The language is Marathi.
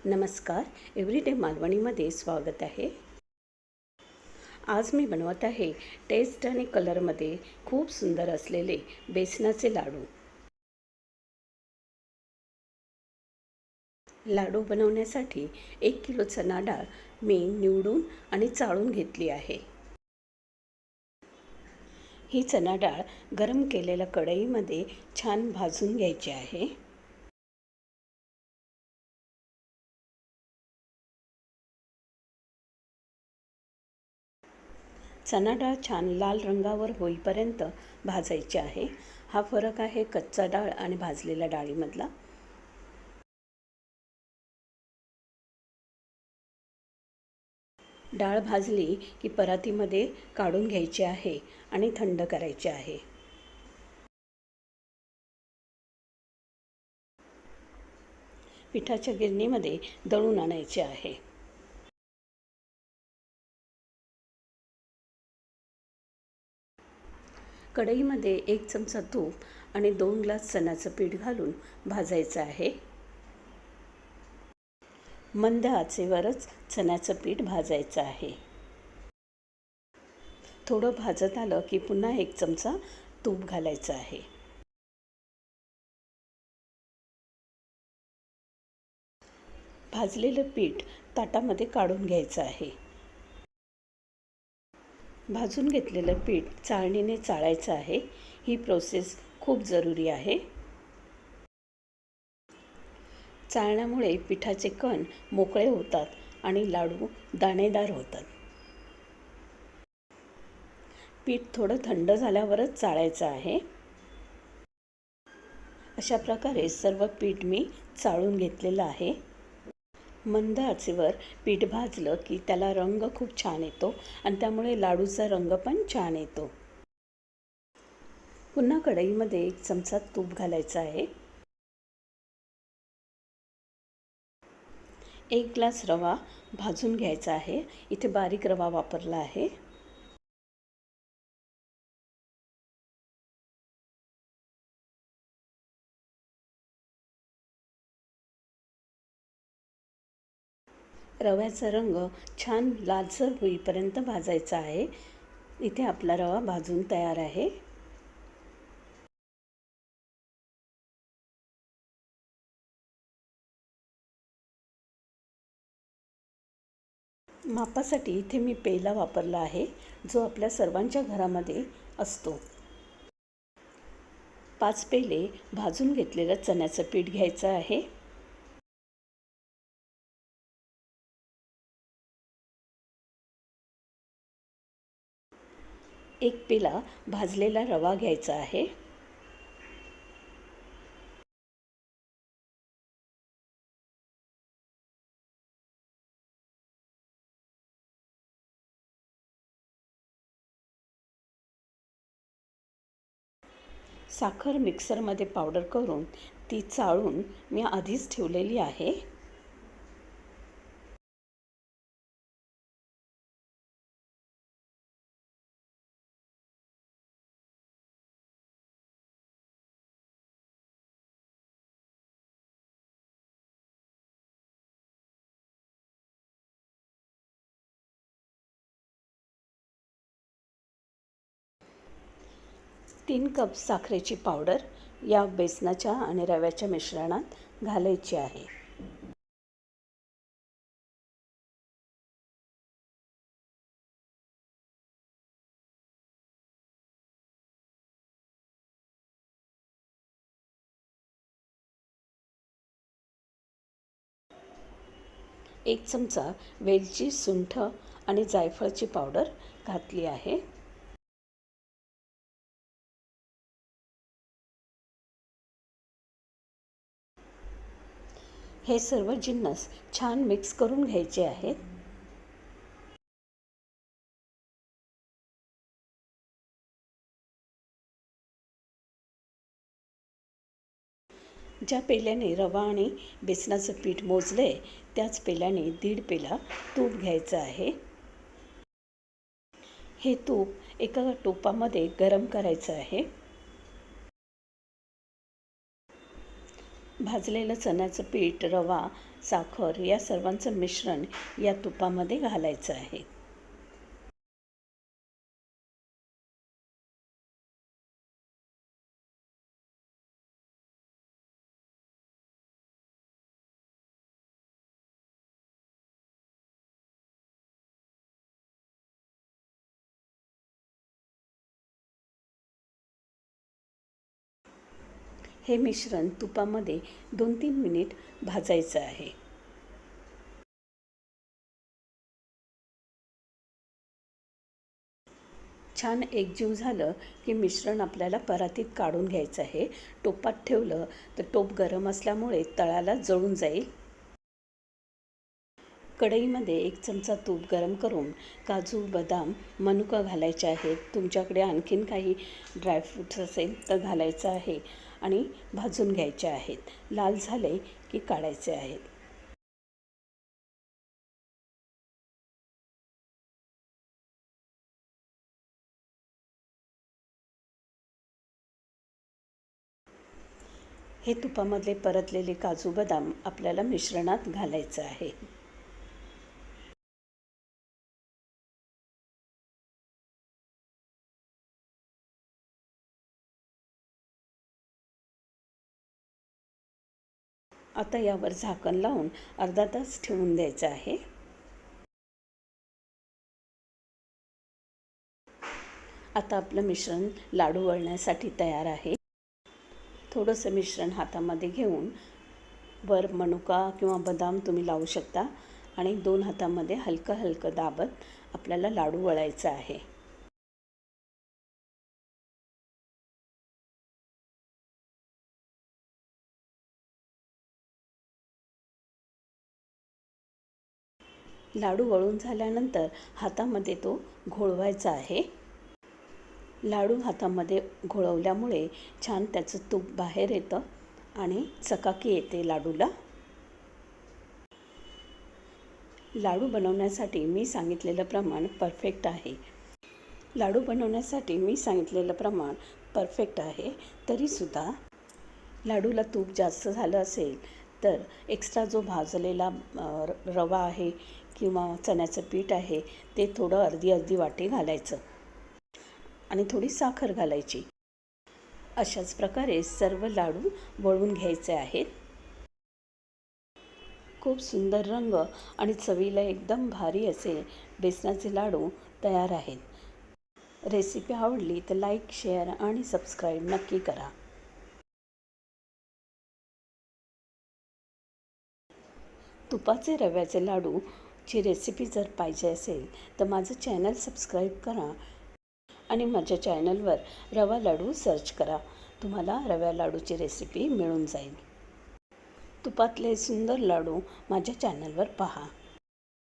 नमस्कार. एव्हरीडे मालवणीमध्ये स्वागत आहे. आज मी बनवत आहे टेस्ट आणि कलरमध्ये खूप सुंदर असलेले बेसनाचे लाडू. लाडू बनवण्यासाठी 1 किलो चणा डाळ मी निवडून आणि चाळून घेतली आहे. ही चणा डाळ गरम केलेल्या कढईमध्ये छान भाजून घ्यायची आहे. चणा डाळ छान लाल रंगावर होईपर्यंत भाजायची आहे. हा फरक आहे कच्चा डाळ आणि भाजलेल्या डाळीमधला. डाळ भाजली की परातीमध्ये काढून घ्यायची आहे आणि थंड करायची आहे. पिठाच्या गिरणीमध्ये दळून आणायचे आहे. कढईमध्ये 1 चमचा तूप आणि 2 ग्लास चण्याचं पीठ घालून भाजायचं आहे. मंद आचेवरच चण्याचं पीठ भाजायचं आहे. थोडं भाजत आलं की पुन्हा 1 चमचा तूप घालायचं आहे. भाजलेलं पीठ ताटामध्ये काढून घ्यायचं आहे. भाजून घेतलेलं पीठ चाळणीने चाळायचं आहे. ही प्रोसेस खूप जरुरी आहे. चाळण्यामुळे पिठाचे कण मोकळे होतात आणि लाडू दाणेदार होतात. पीठ थोडं थंड झाल्यावरच चाळायचं आहे. अशा प्रकारे सर्व पीठ मी चाळून घेतलेलं आहे. मंद आचेवर पीठ भाजलं की त्याला रंग खूप छान येतो आणि त्यामुळे लाडूचा रंग पण छान येतो. पुन्हा कढईमध्ये 1 चमचा तूप घालायचं आहे. 1 ग्लास रवा भाजून घ्यायचा आहे. इथे बारीक रवा वापरला आहे. रव्याचा रंग छान लालसर होईपर्यंत भाजायचा आहे. इथे आपला रवा भाजून तयार आहे. मापासाठी इथे मी पेला वापरला आहे, जो आपल्या सर्वांच्या घरामध्ये असतो. 5 पेले भाजून घेतलेलं चण्याचं पीठ घ्यायचं आहे. एक पेला भाजलेला रवा घ्यायचा आहे. साखर मिक्सरमध्ये पावडर करून ती चाळून मी आधीच ठेवलेली आहे. तीन कप साखरेची पावडर या बेसनाच्या आणि रव्याच्या मिश्रणात घालायची आहे. एक चमचा वेलची, सुंठ आणि जायफळची पावडर घातली आहे. हे सर्व जिन्नस छान मिक्स करून घ्यायचे आहेत. ज्या पेल्याने रवा आणि बेसनाचं पीठ मोजले त्याच पेल्याने 1.5 पेला तूप घ्यायचं आहे. हे तूप एका टोपामध्ये गरम करायचं आहे. भाजलेलं चण्याचं पीठ, रवा, साखर या सर्वांचं मिश्रण या तुपामध्ये घालायचं आहे. हे मिश्रण तुपामध्ये 2-3 मिनिट भाजायचं आहे. छान एकजीव झालं की मिश्रण आपल्याला परातीत काढून घ्यायचं आहे. टोपात ठेवलं तर टोप गरम असल्यामुळे तळाला जळून जाईल. कढईमध्ये 1 चमचा तूप गरम करून काजू, बदाम, मनुका घालायचे आहेत. तुमच्याकडे आणखीन काही ड्रायफ्रूट्स असेल तर घालायचं आहे आणि भाजून घ्यायचे आहेत. लाल झाले की काढायचे आहेत. हे तुपामधले परतलेले काजू, बदाम आपल्याला मिश्रणात घालायचं आहे. आता यावर झाकण लावून अर्धा तास ठेवून द्यायचं आहे. आता आपलं मिश्रण लाडू वळण्यासाठी तयार आहे. थोडंसं मिश्रण हातामध्ये घेऊन वर मनुका किंवा बदाम तुम्ही लावू शकता आणि 2 हातामध्ये हलकं हलकं दाबत आपल्याला लाडू वळायचा आहे. लाडू वळून झाल्यानंतर हातामध्ये तो घोळवायचा आहे. लाडू हातामध्ये घोळवल्यामुळे छान त्याचं तूप बाहेर येतं आणि चकाकी येते लाडूला. लाडू बनवण्यासाठी मी सांगितलेलं प्रमाण परफेक्ट आहे. तरीसुद्धा लाडूला तूप जास्त झालं असेल तर एक्स्ट्रा जो भाजलेला रवा आहे किंवा चण्याचं पीठ आहे ते थोडं अर्धी वाटी घालायचं आणि थोडी साखर घालायची. अशाच प्रकारे सर्व लाडू वळून घ्यायचे आहेत. खूप सुंदर रंग आणि चवीला एकदम भारी असे बेसनाचे लाडू तयार आहेत. रेसिपी आवडली तर लाईक, शेअर आणि सबस्क्राईब नक्की करा. तुपाचे रव्याचे लाडूची रेसिपी जर पाहिजे असेल तर माझं चॅनल सबस्क्राईब करा आणि माझ्या चॅनलवर रवा लाडू सर्च करा. तुम्हाला रव्या लाडूची रेसिपी मिळून जाईल. तुपातले सुंदर लाडू माझ्या चॅनलवर पहा.